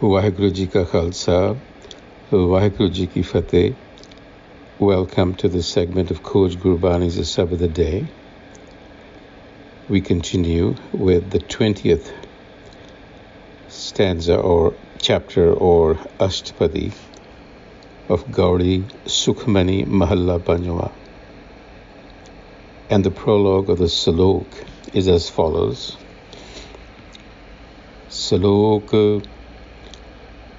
Waheguru Ji Ka Khalsa, Waheguru Ji Ki Fateh. Welcome to this segment of Coach Gurbani's a-sabad-a-day. We continue with the 20th stanza or chapter or Ashtapadi of Gauri Sukhmani Mahalla Panjwa. And the prologue of the Salok is as follows. Salok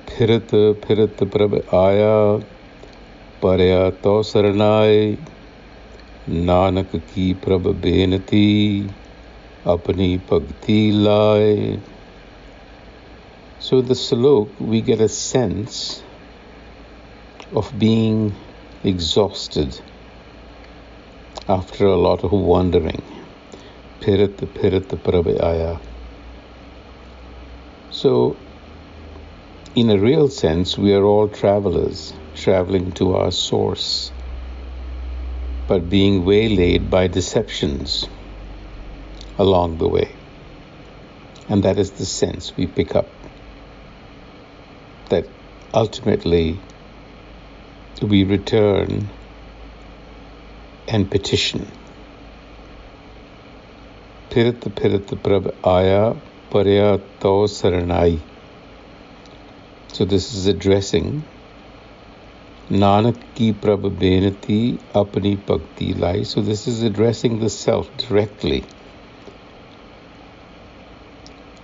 Phirat Phirat Prabh Aia, Parya to Saranai, Nanak ki Prabh Benati, Apni Bhakti Lai. So in the Salok, we get a sense of being exhausted after a lot of wandering. Phirat Phirat Prabh Aia. So, in a real sense, we are all travelers, traveling to our source, but being waylaid by deceptions along the way. And that is the sense we pick up, that ultimately we return and petition. Phirat Phirat Prabh Aia, Parya to Saranai. So this is addressing Nanak ki Prabh Benati, Apni Bhakti Lai. So this is addressing the self directly.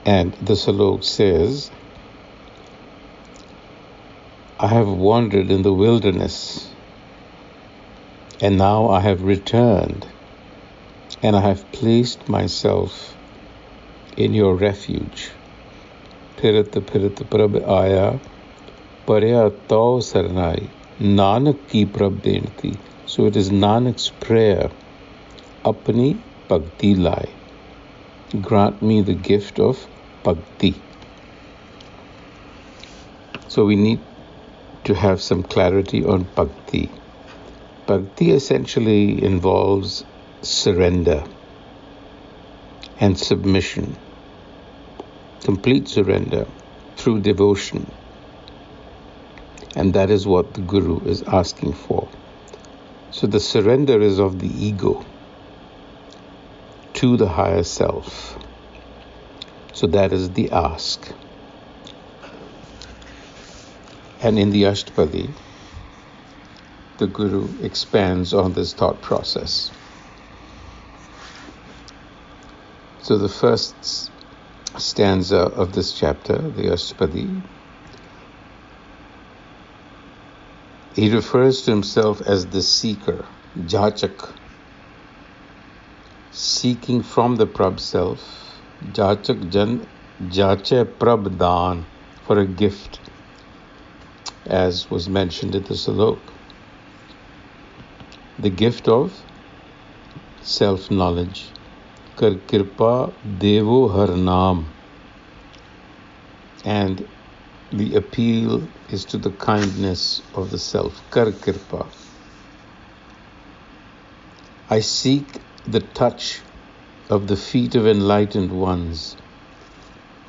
And the Salok says, I have wandered in the wilderness, and now I have returned, and I have placed myself in your refuge. Phirat Phirat Prabh Aia, Parya to Saranai, Nanak ki Prabh Benati. So it is Nanak's prayer, Apni Bhakti Lai. Grant me the gift of Bhakti. So we need to have some clarity on Bhakti. Bhakti essentially involves surrender and submission. Complete surrender through devotion. And that is what the Guru is asking for. So the surrender is of the ego to the higher self. So that is the ask. And in the Ashtapadi, the Guru expands on this thought process. So the first stanza of this chapter, the Ashtapadi, he refers to himself as the seeker, Jachak, seeking from the Prabh self, Jachak Jan Jache Prabh Dan, for a gift, as was mentioned in the Salok. The gift of self-knowledge. Kar Kirpa Devo Har Naam. And the appeal is to the kindness of the self. Kar Kirpa. I seek the touch of the feet of enlightened ones.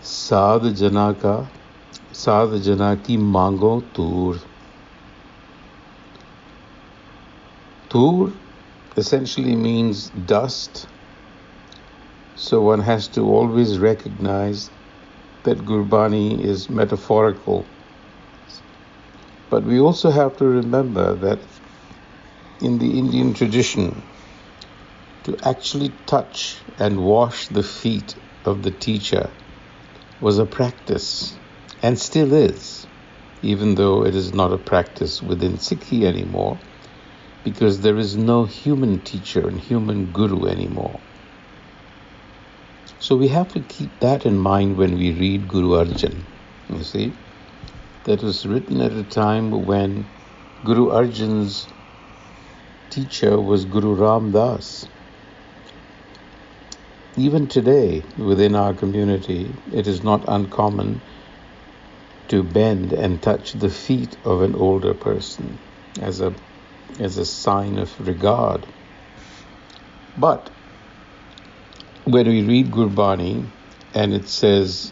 Sad-jana ki mango tur. Tur essentially means dust. So one has to always recognize that Gurbani is metaphorical. But we also have to remember that in the Indian tradition, to actually touch and wash the feet of the teacher was a practice, and still is, even though it is not a practice within Sikhi anymore, because there is no human teacher and human guru anymore. So we have to keep that in mind when we read Guru Arjan. You see, that was written at a time when Guru Arjan's teacher was Guru Ram Das. Even today, within our community, it is not uncommon to bend and touch the feet of an older person as a sign of regard. But when we read Gurbani and it says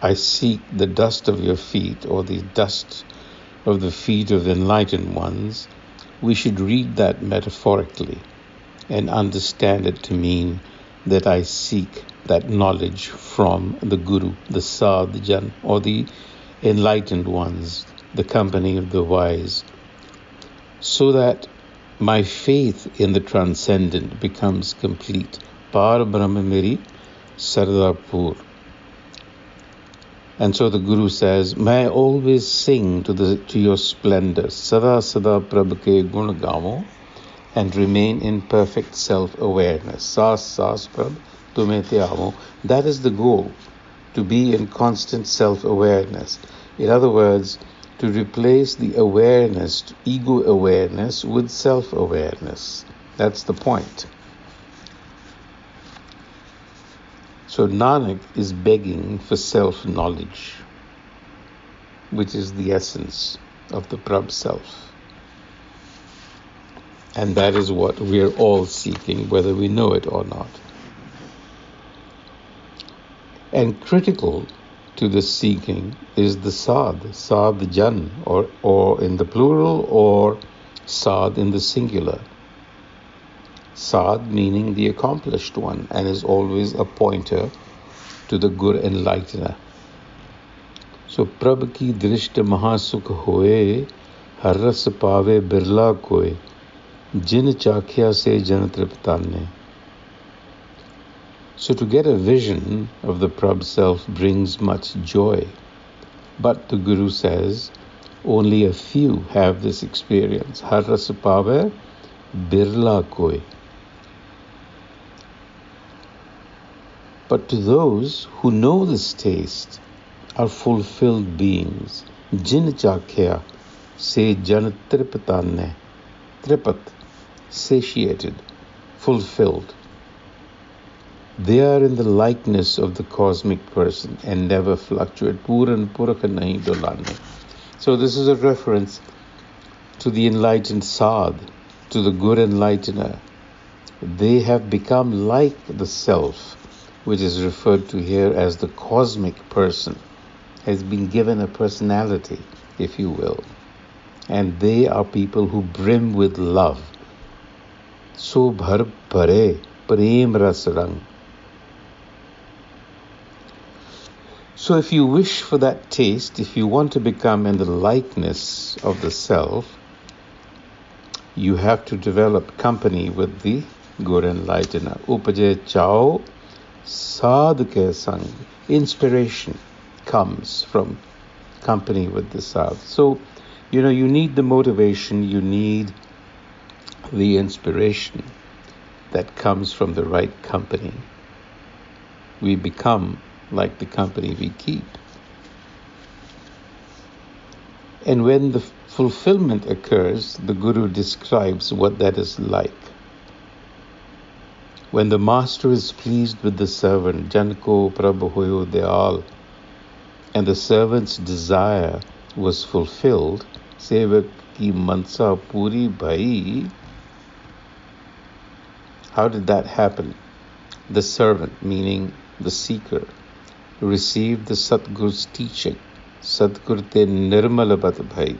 I seek the dust of your feet, or the dust of the feet of the enlightened ones, we should read that metaphorically and understand it to mean that I seek that knowledge from the Guru, the Sadjan, or the enlightened ones, the company of the wise, so that my faith in the transcendent becomes complete. Par Brahma Meri Sardapur. And so the Guru says, may I always sing to your splendor, Sada Sada Prabh ke gun gavo, and remain in perfect self-awareness. Sas Sas Prabh tumhe te avo. That is the goal, to be in constant self-awareness. In other words, to replace the awareness, ego awareness, with self-awareness. That's the point. So Nanak is begging for self-knowledge, which is the essence of the Prabh self. And that is what we are all seeking, whether we know it or not. And critical to the seeking is the sadjan, or in the plural, or sad in the singular. Sad meaning the accomplished one, and is always a pointer to the Gur enlightener. So Prabh ki drishta mahasukh hoye, harras pave birla koe, jin chakhya se jan triptanne. So to get a vision of the Prabh self brings much joy. But the Guru says, only a few have this experience. Harras pave birla koe. But to those who know this taste are fulfilled beings. Jin chakhya se jan tripatanne. Tripat, satiated, fulfilled. They are in the likeness of the cosmic person and never fluctuate. Puran purakha nahi dolanne. So this is a reference to the enlightened Sad, to the good enlightener. They have become like the self, which is referred to here as the cosmic person, has been given a personality, if you will. And they are people who brim with love. So bhar bhare prem ras rang. So if you wish for that taste, if you want to become in the likeness of the self, you have to develop company with the Gur enlightener. Upaje chao Sadh ke sang. Inspiration comes from company with the sadh. So, you need the motivation, you need the inspiration that comes from the right company. We become like the company we keep. And when the fulfillment occurs, the Guru describes what that is like. When the master is pleased with the servant, Janko Prabh hoyo deyal, and the servant's desire was fulfilled, Sevak ki mansa puri bhai. How did that happen? The servant, meaning the seeker, received the Satguru's teaching. Satgur te nirmal bat bhai.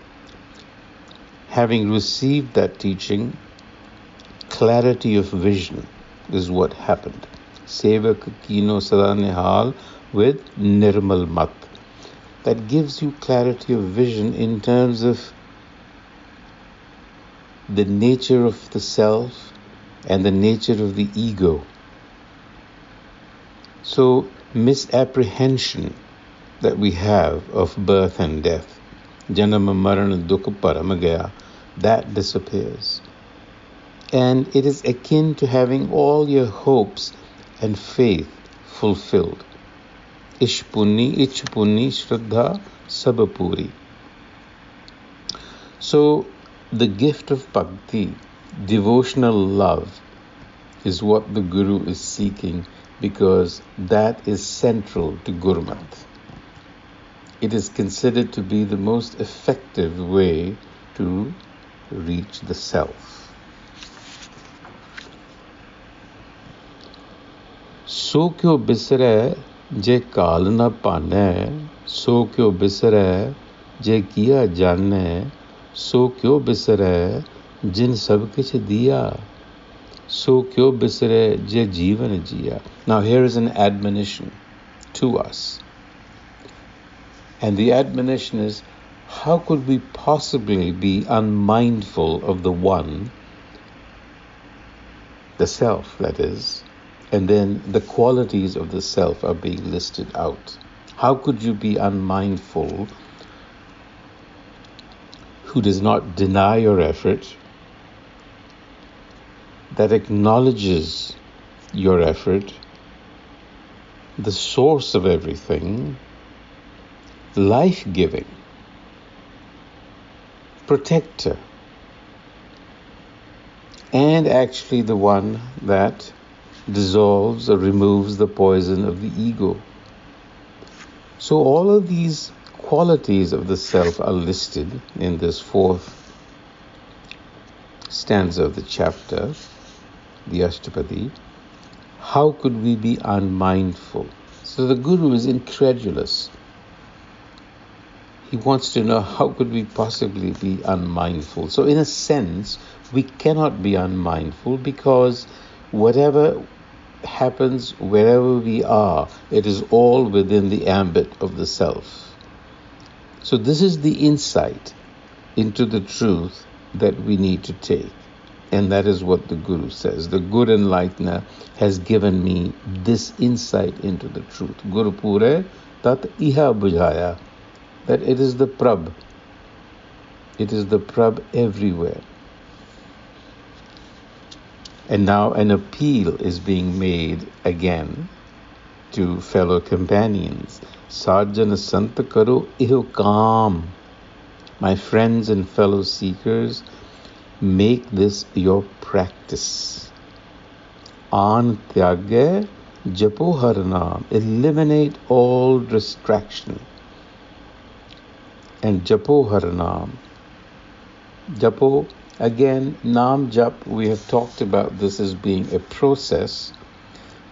Having received that teaching, clarity of vision is what happened. Sevak kino sada nihal with nirmal mat. That gives you clarity of vision in terms of the nature of the self and the nature of the ego. So misapprehension that we have of birth and death, janama marana dukha parama gaya, that disappears. And it is akin to having all your hopes and faith fulfilled. Ish punni, shraddha, sabapuri. So the gift of bhakti, devotional love, is what the Guru is seeking, because that is central to Gurmat. It is considered to be the most effective way to reach the self. So kyo bisare जे काल न पाने सो क्यों बिसरे, जे किया जाने सो क्यों बिसरे, जिन सब किछ दिया सो क्यों बिसरे, जे जीवन जिया. Now here is an admonition to us. And the admonition is, how could we possibly be unmindful of the one, the self, that is, and then the qualities of the self are being listed out. How could you be unmindful who does not deny your effort, that acknowledges your effort, the source of everything, life-giving, protector, and actually the one that dissolves or removes the poison of the ego. So all of these qualities of the self are listed in this fourth stanza of the chapter, the Ashtapadi. How could we be unmindful? So the Guru is incredulous. He wants to know, how could we possibly be unmindful? So in a sense, we cannot be unmindful because whatever happens wherever we are, it is all within the ambit of the self. So this is the insight into the truth that we need to take. And that is what the Guru says. The good enlightener has given me this insight into the truth. Guru Pure Tat Iha Bujhaya. That it is the Prabh. It is the Prabh everywhere. And now an appeal is being made again to fellow companions. Sarjana Santa Karo Iho Kam. My friends and fellow seekers, make this your practice. An Tyage Japo Haranam. Eliminate all distraction. And Japo Haranam. Japo, again, Nam Jap, we have talked about this as being a process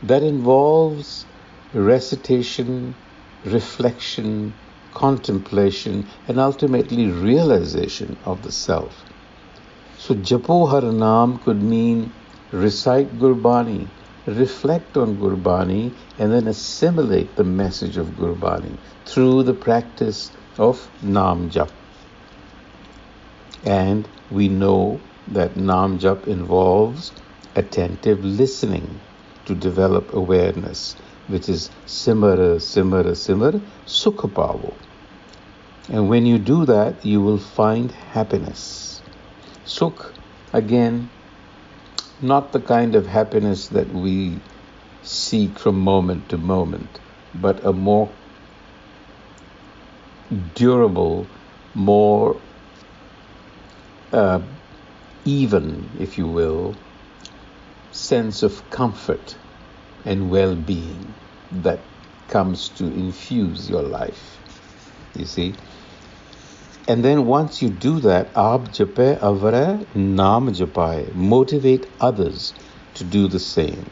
that involves recitation, reflection, contemplation, and ultimately realization of the self. So Japo Haranam could mean recite Gurbani, reflect on Gurbani, and then assimilate the message of Gurbani through the practice of Nam Jap. And we know that Nam Jap involves attentive listening to develop awareness, which is Simara, Simara, Simara, Sukha Pavo. And when you do that, you will find happiness. Sukh, again, not the kind of happiness that we seek from moment to moment, but a more durable, more even, if you will, sense of comfort and well-being that comes to infuse your life. You see? And then once you do that, Aap jape avare naam japaye, motivate others to do the same.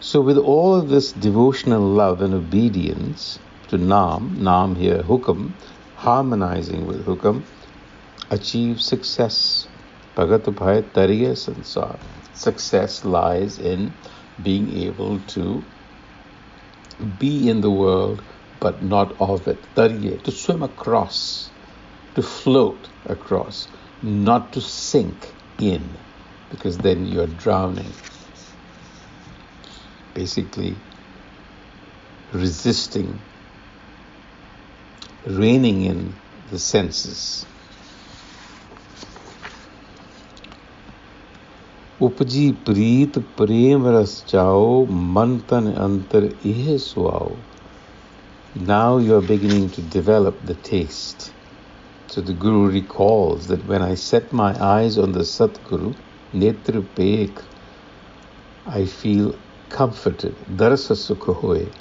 So with all of this devotional love and obedience to Naam here, Hukam, harmonizing with Hukam, achieve success. Bhagat bhai tariye sansar. Success lies in being able to be in the world, but not of it. Tariye, to swim across, to float across, not to sink in, because then you're drowning. Basically, resisting, reining in the senses. Upji preet prem ras chao, man tan antar eh suao. Now you're beginning to develop the taste. So the Guru recalls that when I set my eyes on the Satguru, Netra Pek, I feel comforted. Darasa sukha hoye.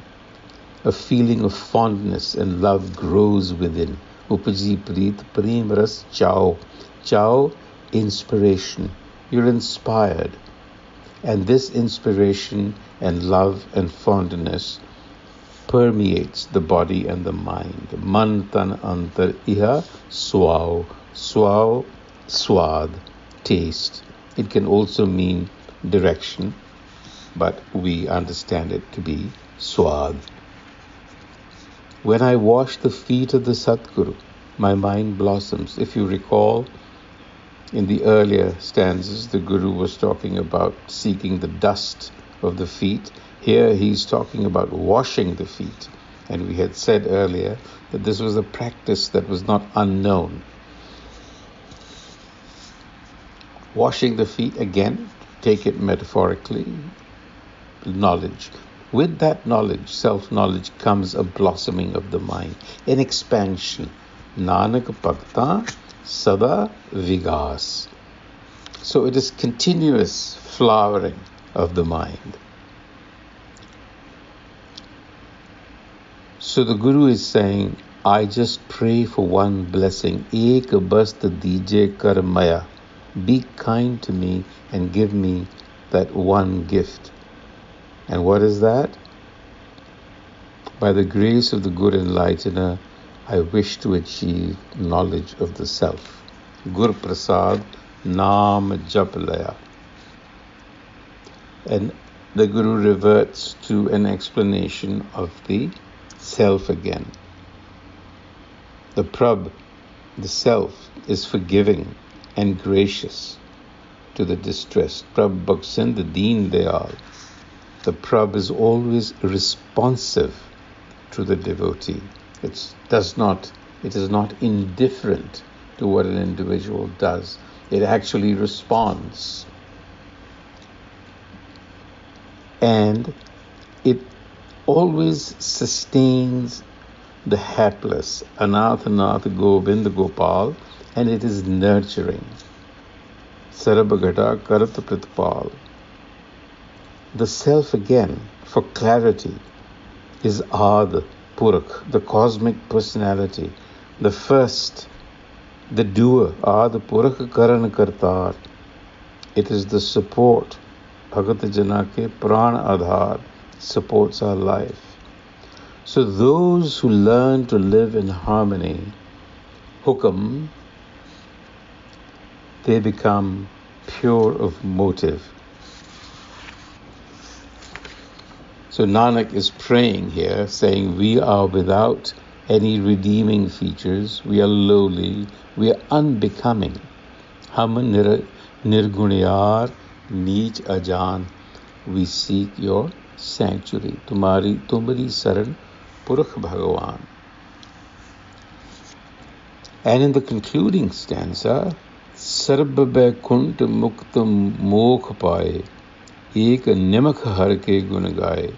A feeling of fondness and love grows within. Upaji preet prem ras chao. Chao, inspiration. You're inspired. And this inspiration and love and fondness permeates the body and the mind. Man tan antar iha swao, swao, swad, taste. It can also mean direction, but we understand it to be swad. When I wash the feet of the Satguru, my mind blossoms. If you recall, in the earlier stanzas, the Guru was talking about seeking the dust of the feet. Here he's talking about washing the feet. And we had said earlier that this was a practice that was not unknown. Washing the feet, again, take it metaphorically, knowledge. With that knowledge, self-knowledge, comes a blossoming of the mind, an expansion. Nanak bhakta sada vigas. So it is continuous flowering of the mind. So the Guru is saying, I just pray for one blessing. Ek bast dije kar maya. Be kind to me and give me that one gift. And what is that? By the grace of the good enlightener, I wish to achieve knowledge of the self. Gur Prasad Naam Jap Laya. And the Guru reverts to an explanation of the self again. The Prabh, the self, is forgiving and gracious to the distressed. Prabh Bhakshind Deen Dayal. The Prabh is always responsive to the devotee. It is not indifferent to what an individual does. It actually responds. And it always sustains the hapless. Anath Govind Gopal, and it is nurturing. Sarabhagata Karat Pritpal. The self again, for clarity, is Ad Purakh, the cosmic personality, the first, the doer, Ad Purakh Karan Kartar. It is the support, Bhagat Jana ke Pran Adhar, supports our life. So those who learn to live in harmony, Hukam, they become pure of motive. So Nanak is praying here, saying, we are without any redeeming features, we are lowly, we are unbecoming. Ham nirgunyar neech ajan, we seek your sanctuary. Tumari saran Purakh Bhagavan. And in the concluding stanza, Sarba Baikunt Muktam Mokh Paye, Ek Nimakh Har ke Gun Gaye,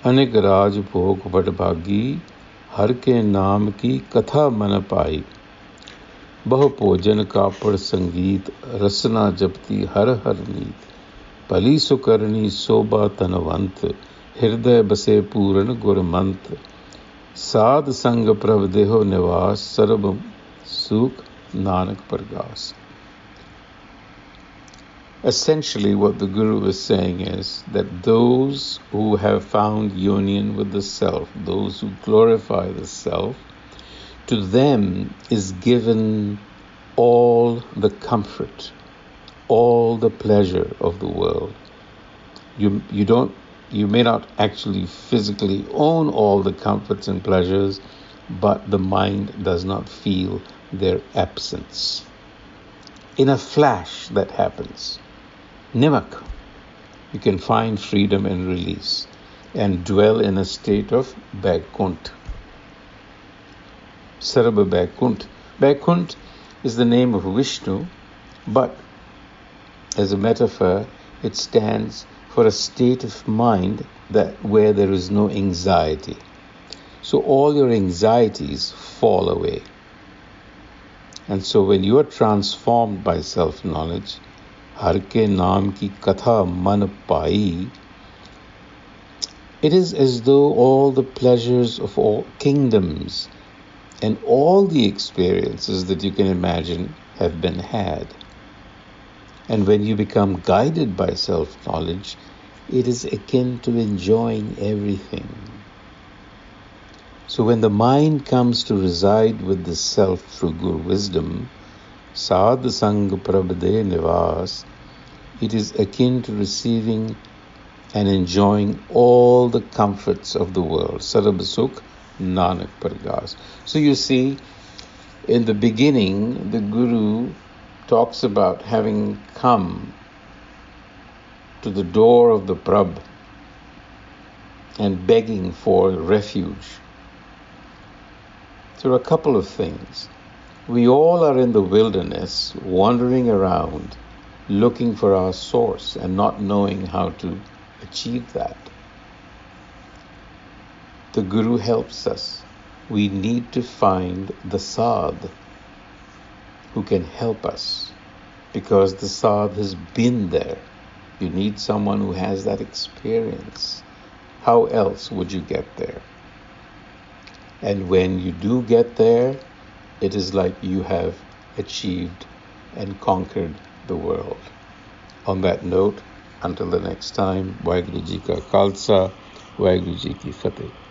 Anek Raj Bhog Vadbhagi, Har ke Naam ki Katha Man Pai, Bah Pojan Kapad Sangeet, Rasna Japti Har Har Neet, Pali Sukarni Soba Tanavant, Hirday Base Puran Gurmant, Sad Sang Prabh Deho Nivas, Sarab Sukh Nanak Pargas. Essentially, what the Guru is saying is that those who have found union with the self, those who glorify the self, to them is given all the comfort, all the pleasure of the world. You may not actually physically own all the comforts and pleasures, but the mind does not feel their absence. In a flash that happens. Nimak, you can find freedom and release and dwell in a state of Vaikunt. Sarabha Vaikunt. Vaikunt is the name of Vishnu, but as a metaphor, it stands for a state of mind where there is no anxiety. So all your anxieties fall away. And so when you are transformed by self-knowledge, Har ke naam ki katha man pai, it is as though all the pleasures of all kingdoms and all the experiences that you can imagine have been had. And when you become guided by self-knowledge, It is akin to enjoying everything. So when the mind comes to reside with the self through Guru wisdom, a-sabad-a-day nivas, it is akin to receiving and enjoying all the comforts of the world. Sarab Sukh Nanak Pargas. So you see, in the beginning, the Guru talks about having come to the door of the Prabh and begging for refuge. There are a couple of things. We all are in the wilderness, wandering around, looking for our source and not knowing how to achieve that. The Guru helps us. We need to find the Sadh who can help us, because the Sadh has been there. You need someone who has that experience. How else would you get there? And when you do get there, it is like you have achieved and conquered the world. On that note, until the next time, Waheguru Ji Ka Khalsa, Waheguru Ji Ki Fateh.